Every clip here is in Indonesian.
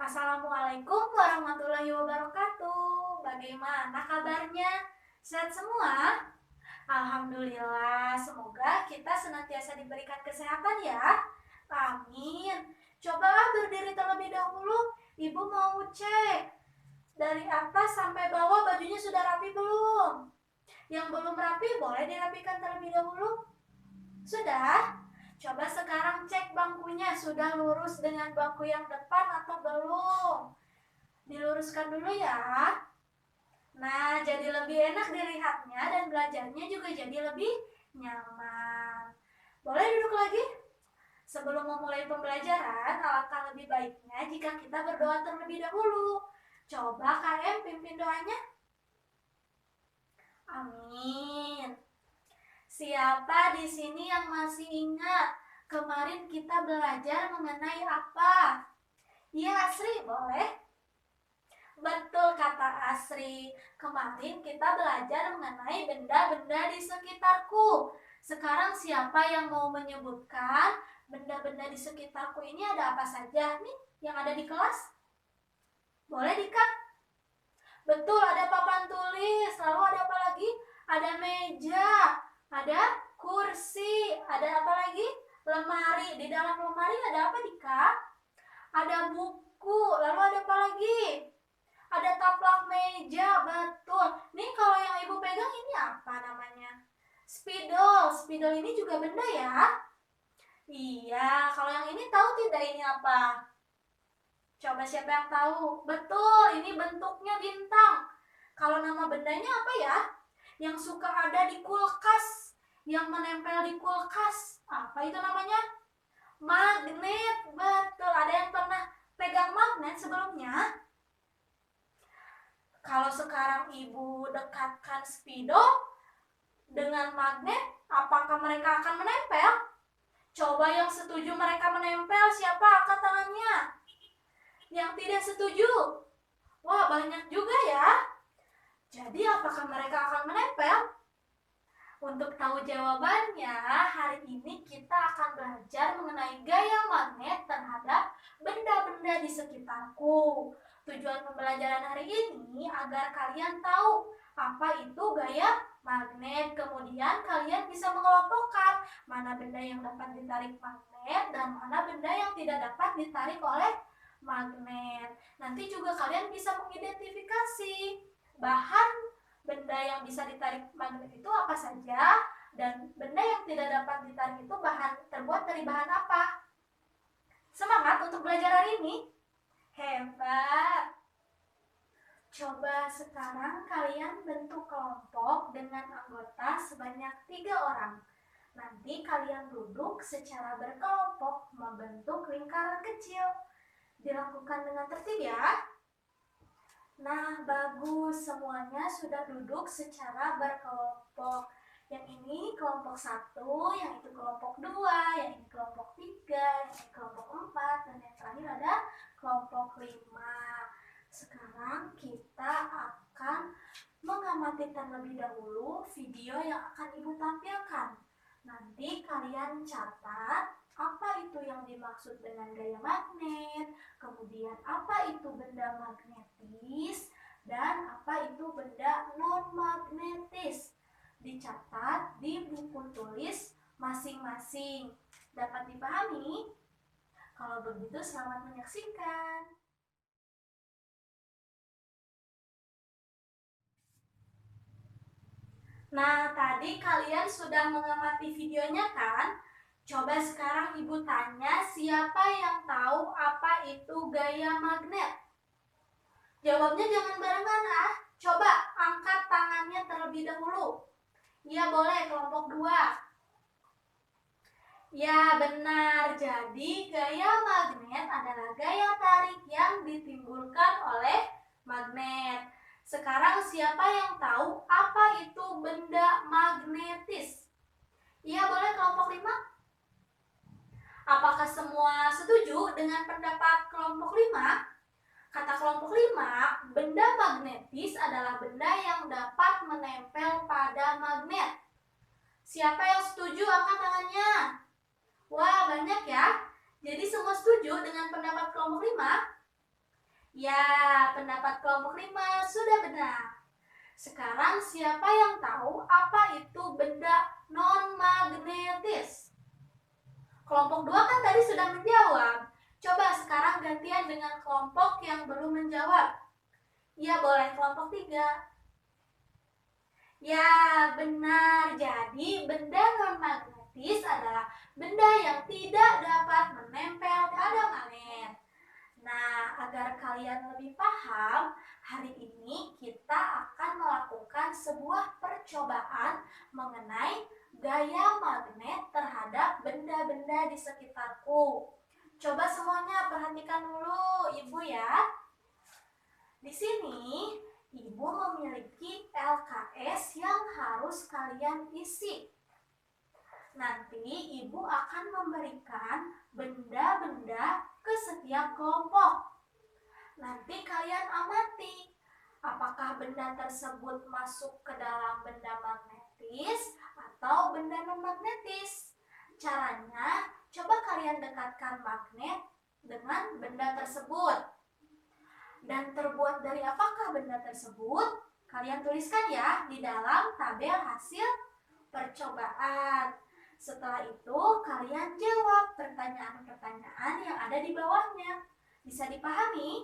Assalamualaikum warahmatullahi wabarakatuh. Bagaimana kabarnya? Sehat semua? Alhamdulillah, semoga kita senantiasa diberikan kesehatan ya. Amin. Coba berdiri terlebih dahulu. Ibu mau cek dari atas sampai bawah bajunya sudah rapi belum? Yang belum rapi boleh dirapikan terlebih dahulu. Sudah? Coba sekarang cek bangkunya sudah lurus dengan bangku yang depan atau belum? Diluruskan dulu ya. Nah, jadi lebih enak dilihatnya dan belajarnya juga jadi lebih nyaman. Boleh duduk lagi? Sebelum memulai pembelajaran, alangkah lebih baiknya jika kita berdoa terlebih dahulu. Coba KM pimpin doanya. Amin. Siapa di sini yang masih ingat kemarin kita belajar mengenai apa? Iya, Asri, boleh. Betul kata Asri. Kemarin kita belajar mengenai benda-benda di sekitarku. Sekarang siapa yang mau menyebutkan benda-benda di sekitarku ini ada apa saja nih yang ada di kelas? Boleh Dika? Betul, ada papan tulis. Lalu ada apa lagi? Ada meja, ada kursi, ada apa lagi? Lemari. Di dalam lemari ada apa Dika? Ada buku. Lalu ada apa lagi? Ada taplak meja, betul. Nih kalau yang ibu pegang ini apa namanya? Spidol. Spidol ini juga benda ya? Iya, kalau yang ini tahu tidak ini apa? Coba siapa yang tahu? Betul, ini bentuknya bintang. Kalau nama bendanya apa ya? Yang suka ada di kulkas, yang menempel di kulkas. Apa itu namanya? Magnet, betul. Ada yang pernah pegang magnet sebelumnya? Kalau sekarang ibu dekatkan spidol dengan magnet, apakah mereka akan menempel? Coba yang setuju mereka menempel, siapa angkat tangannya? Yang tidak setuju? Wah, banyak juga ya. Jadi apakah mereka akan menempel? Untuk tahu jawabannya, hari ini kita akan belajar mengenai gaya magnet terhadap benda-benda di sekitarku. Tujuan pembelajaran hari ini agar kalian tahu apa itu gaya magnet. Kemudian kalian bisa mengelompokkan mana benda yang dapat ditarik magnet dan mana benda yang tidak dapat ditarik oleh magnet. Nanti juga kalian bisa mengidentifikasi bahan benda yang bisa ditarik magnet itu apa saja dan benda yang tidak dapat ditarik itu terbuat dari bahan apa. Semangat untuk belajar hari ini. Hebat. Coba sekarang kalian bentuk kelompok dengan anggota sebanyak 3 orang. Nanti kalian duduk secara berkelompok membentuk lingkaran kecil. Dilakukan dengan tertib ya. Nah, bagus. Semuanya sudah duduk secara berkelompok. Yang ini kelompok 1, yang itu kelompok 2, yang ini kelompok 3, yang ini kelompok 4, dan yang terakhir ada kelompok 5. Sekarang kita akan mengamati terlebih dahulu video yang akan ibu tampilkan. Nanti kalian catat apa itu yang dimaksud dengan gaya magnet, kemudian apa itu benda magnetis, dan apa itu benda non-magnetis. Dicatat di buku tulis masing-masing. Dapat dipahami? Kalau begitu selamat menyaksikan. Nah, tadi kalian sudah mengamati videonya kan? Coba sekarang ibu tanya, siapa yang tahu apa itu gaya magnet? Jawabnya jangan barengan ah. Coba angkat tangannya terlebih dahulu. Ya boleh, kelompok 2. Ya benar, jadi gaya magnet adalah gaya tarik yang ditimbulkan oleh magnet. Sekarang siapa yang tahu apa itu benda magnetis? Iya boleh, kelompok 5. Apakah semua setuju dengan pendapat kelompok 5? Kata kelompok 5, benda magnetis adalah benda yang dapat menempel pada magnet. Siapa yang setuju angkat tangannya? Wah, banyak ya. Jadi semua setuju dengan pendapat kelompok 5? Ya, pendapat kelompok 5 sudah benar. Sekarang siapa yang tahu apa itu benda non-magnetis? Kelompok 2 kan tadi sudah menjawab. Coba sekarang gantian dengan kelompok yang belum menjawab. Ya, boleh kelompok 3. Ya, benar. Jadi, benda non-magnetis adalah benda yang tidak dapat menempel pada magnet. Nah, agar kalian lebih paham, hari ini kita akan melakukan sebuah percobaan mengenai gaya magnet terhadap benda-benda di sekitarku. Coba semuanya perhatikan dulu, Ibu ya. Di sini, Ibu memiliki LKS yang harus kalian isi. Nanti Ibu akan memberikan benda-benda ke setiap kelompok. Nanti kalian amati apakah benda tersebut masuk ke dalam benda magnetis atau benda non-magnetis. Caranya, coba kalian dekatkan magnet dengan benda tersebut. Dan terbuat dari apakah benda tersebut? Kalian tuliskan ya di dalam tabel hasil percobaan. Setelah itu, kalian jawab pertanyaan-pertanyaan yang ada di bawahnya. Bisa dipahami?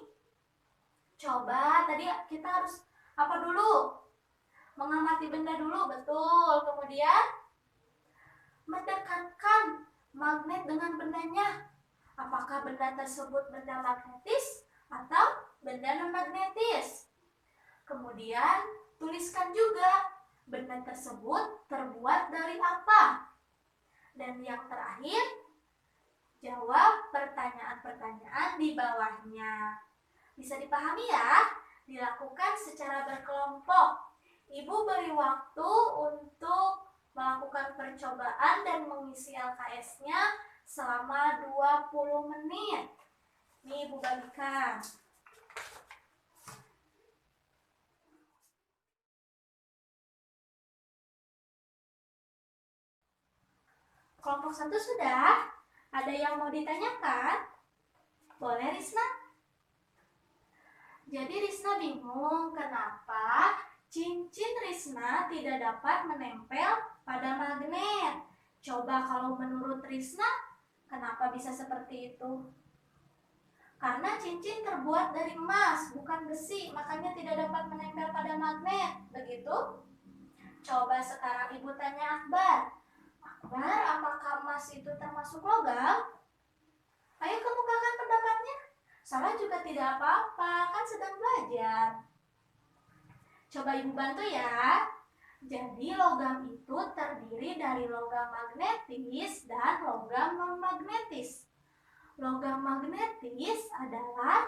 Coba, tadi kita harus apa dulu? Mengamati benda dulu, betul. Kemudian, mendekatkan magnet dengan bendanya. Apakah benda tersebut benda magnetis atau benda non-magnetis? Kemudian, tuliskan juga benda tersebut terbuat dari apa? Dan yang terakhir, jawab pertanyaan-pertanyaan di bawahnya. Bisa dipahami ya? Dilakukan secara berkelompok. Ibu beri waktu untuk melakukan percobaan dan mengisi LKS-nya selama 20 menit. Nih Ibu bagikan. Kelompok 1 sudah? Ada yang mau ditanyakan? Boleh Risna? Jadi Risna bingung kenapa cincin Risna tidak dapat menempel pada magnet. Coba kalau menurut Risna, kenapa bisa seperti itu? Karena cincin terbuat dari emas, bukan besi, makanya tidak dapat menempel pada magnet. Begitu? Coba sekarang Ibu tanya Akbar. Akbar, apakah emas itu termasuk logam? Ayo kemukakan pendapatnya. Salah juga tidak apa-apa, kan sedang belajar. Coba Ibu bantu ya. Jadi logam itu terdiri dari logam magnetis dan logam non-magnetis. Logam magnetis adalah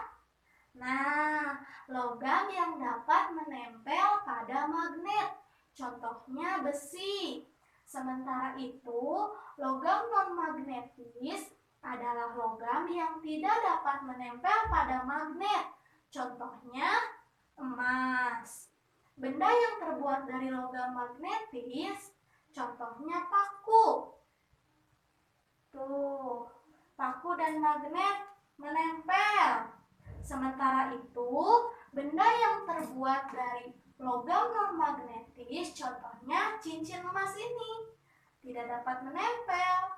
logam yang dapat menempel pada magnet. Contohnya besi. Sementara itu, logam non-magnetis adalah logam yang tidak dapat menempel pada magnet. Contohnya emas. Benda yang terbuat dari logam magnetis, contohnya paku. Tuh, paku dan magnet menempel. Sementara itu, benda yang terbuat dari logam non-magnetis, contohnya cincin emas ini, tidak dapat menempel.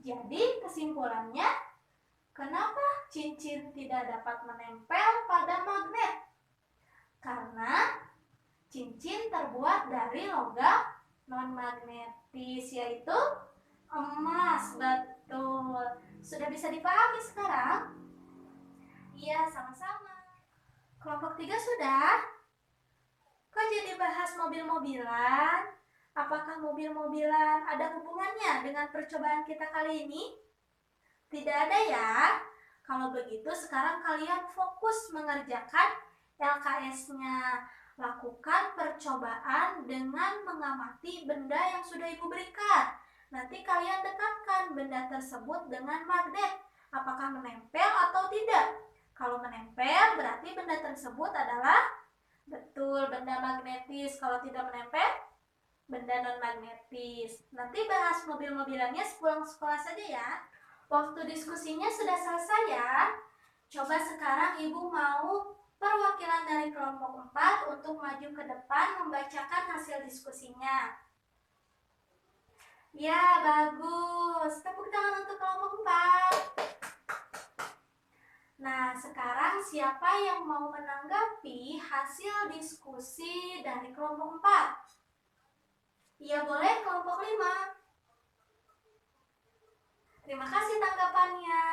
Jadi kesimpulannya, kenapa cincin tidak dapat menempel pada magnet? Karena cincin terbuat dari logam non-magnetis, yaitu emas. Betul. Sudah bisa dipahami sekarang? Iya, sama-sama. Kelompok 3 sudah? Kok jadi bahas mobil-mobilan? Apakah mobil-mobilan ada hubungannya dengan percobaan kita kali ini? Tidak ada ya? Kalau begitu sekarang kalian fokus mengerjakan LKS-nya. Lakukan percobaan dengan mengamati benda yang sudah Ibu berikan. Nanti kalian dekatkan benda tersebut dengan magnet. Apakah menempel atau tidak? Kalau menempel berarti benda tersebut adalah betul benda magnetis. Kalau tidak menempel, benda non-magnetis. Nanti bahas mobil-mobilannya sepulang sekolah saja ya. Waktu diskusinya sudah selesai ya. Coba sekarang Ibu mau perwakilan dari kelompok 4 untuk maju ke depan membacakan hasil diskusinya. Ya, bagus. Tepuk tangan untuk kelompok 4. Nah, sekarang siapa yang mau menanggapi hasil diskusi dari kelompok 4? Ya, boleh kelompok 5. Terima kasih tanggapannya.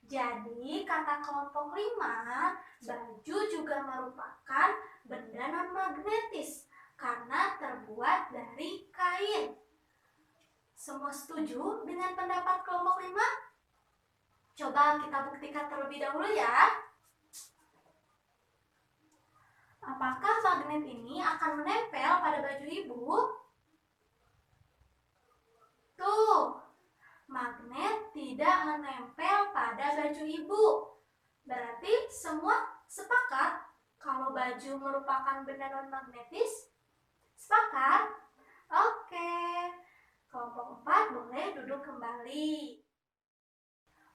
Jadi, kata kelompok 5, baju juga merupakan benda non-magnetis karena terbuat dari kain. Semua setuju dengan pendapat kelompok 5? Coba kita buktikan terlebih dahulu ya. Apakah magnet ini akan menempel pada baju Ibu? Tuh, magnet tidak menempel pada baju Ibu. Berarti semua sepakat kalau baju merupakan benda non-magnetis? Sepakat? Oke. Kelompok 4 boleh duduk kembali.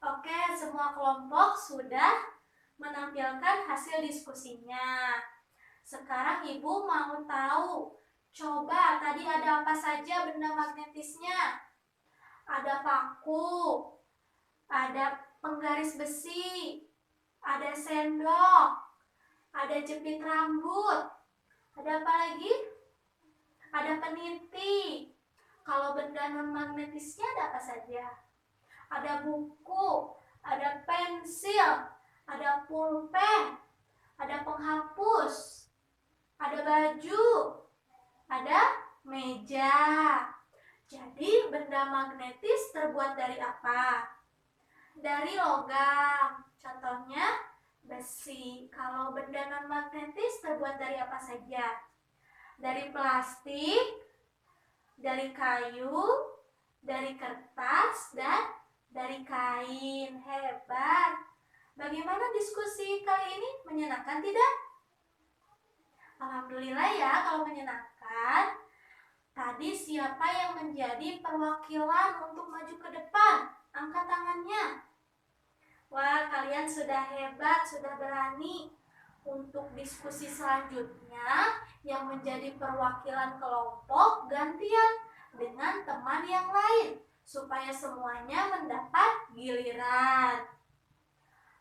Oke, semua kelompok sudah menampilkan hasil diskusinya. Sekarang Ibu mau tahu, coba tadi ada apa saja benda magnetisnya? Ada paku, ada penggaris besi, ada sendok, ada jepit rambut, ada apa lagi? Ada peniti. Kalau benda non-magnetisnya ada apa saja? Ada buku, ada pensil, ada pulpen, ada penghapus, ada baju, ada meja. Jadi benda magnetis terbuat dari apa? Dari logam. Contohnya besi. Kalau benda non-magnetis terbuat dari apa saja? Dari plastik, dari kayu, dari kertas, dan dari kain. Hebat. Bagaimana diskusi kali ini? Menyenangkan tidak? Alhamdulillah ya kalau menyenangkan. Tadi siapa yang menjadi perwakilan untuk maju ke depan? Angkat tangannya. Wah, kalian sudah hebat, sudah berani. Untuk diskusi selanjutnya, yang menjadi perwakilan kelompok gantian dengan teman yang lain, supaya semuanya mendapat giliran.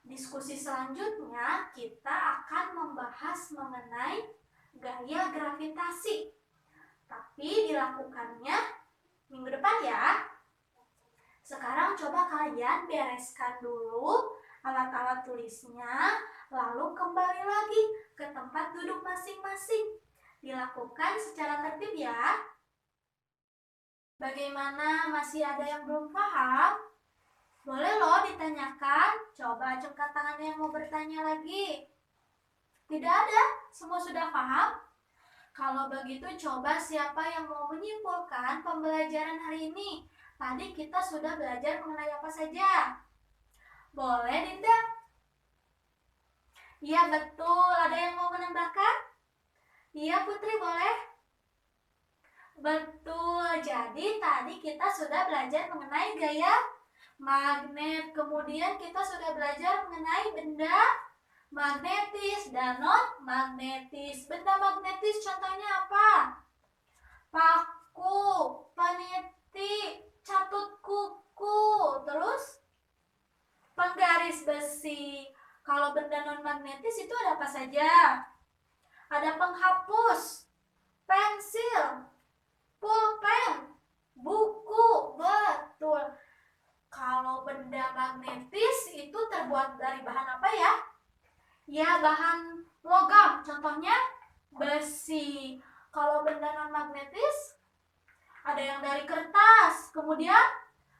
Diskusi selanjutnya, kita akan membahas mengenai gaya gravitasi. Tapi dilakukannya minggu depan ya. Sekarang coba kalian bereskan dulu alat-alat tulisnya, lalu kembali lagi ke tempat duduk masing-masing. Dilakukan secara tertib ya. Bagaimana, masih ada yang belum paham? Boleh loh ditanyakan. Coba angkat tangan yang mau bertanya lagi. Tidak ada? Semua sudah paham? Kalau begitu coba siapa yang mau menyimpulkan pembelajaran hari ini? Tadi kita sudah belajar mengenai apa saja? Boleh, Dinda? Iya, betul. Ada yang mau menambahkan? Iya, Putri, boleh? Betul. Jadi tadi kita sudah belajar mengenai gaya magnet. Kemudian kita sudah belajar mengenai benda magnetis dan non-magnetis. Benda magnetis contohnya apa? Paku, peniti, catut kuku, terus penggaris besi. Kalau benda non-magnetis itu ada apa saja? Ada penghapus, pensil, pulpen, buku. Betul. Kalau benda magnetis itu terbuat dari bahan apa ya? Ya, bahan logam. Contohnya besi. Kalau benda non-magnetis ada yang dari kertas, kemudian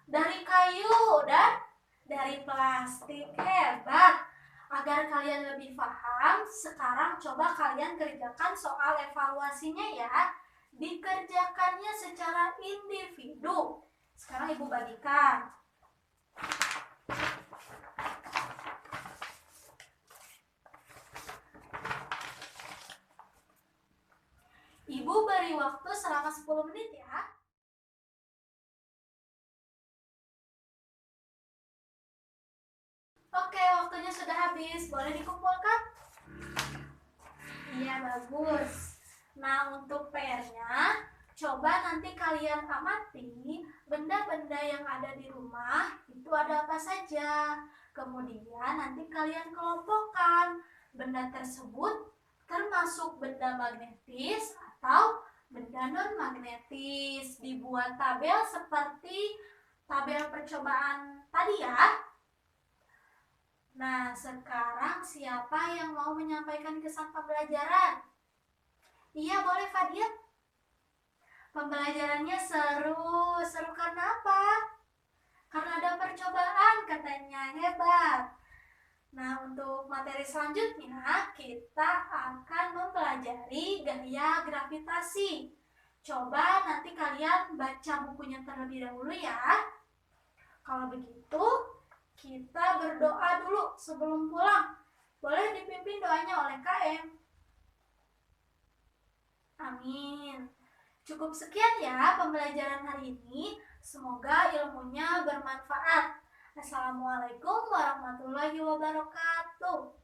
dari kayu, dan dari plastik. Hebat. Agar kalian lebih paham, sekarang coba kalian kerjakan soal evaluasinya ya. Dikerjakannya secara individu. Sekarang Ibu bagikan. Ibu beri waktu selama 10 menit ya. Oke, waktunya sudah habis. Miss. Boleh dikumpulkan? Iya, bagus. Nah, untuk PR-nya, coba nanti kalian amati benda-benda yang ada di rumah itu ada apa saja. Kemudian nanti kalian kelompokkan benda tersebut termasuk benda magnetis atau benda non-magnetis. Dibuat tabel seperti tabel percobaan tadi ya. Nah, sekarang siapa yang mau menyampaikan kesan pembelajaran? Iya, boleh Fadil. Pembelajarannya seru. Seru karena apa? Karena ada percobaan, katanya. Hebat. Nah, untuk materi selanjutnya, kita akan mempelajari gaya gravitasi. Coba nanti kalian baca bukunya terlebih dahulu ya. Kalau begitu, kita berdoa dulu sebelum pulang. Boleh dipimpin doanya oleh KM. Amin. Cukup sekian ya pembelajaran hari ini. Semoga ilmunya bermanfaat. Assalamualaikum warahmatullahi wabarakatuh.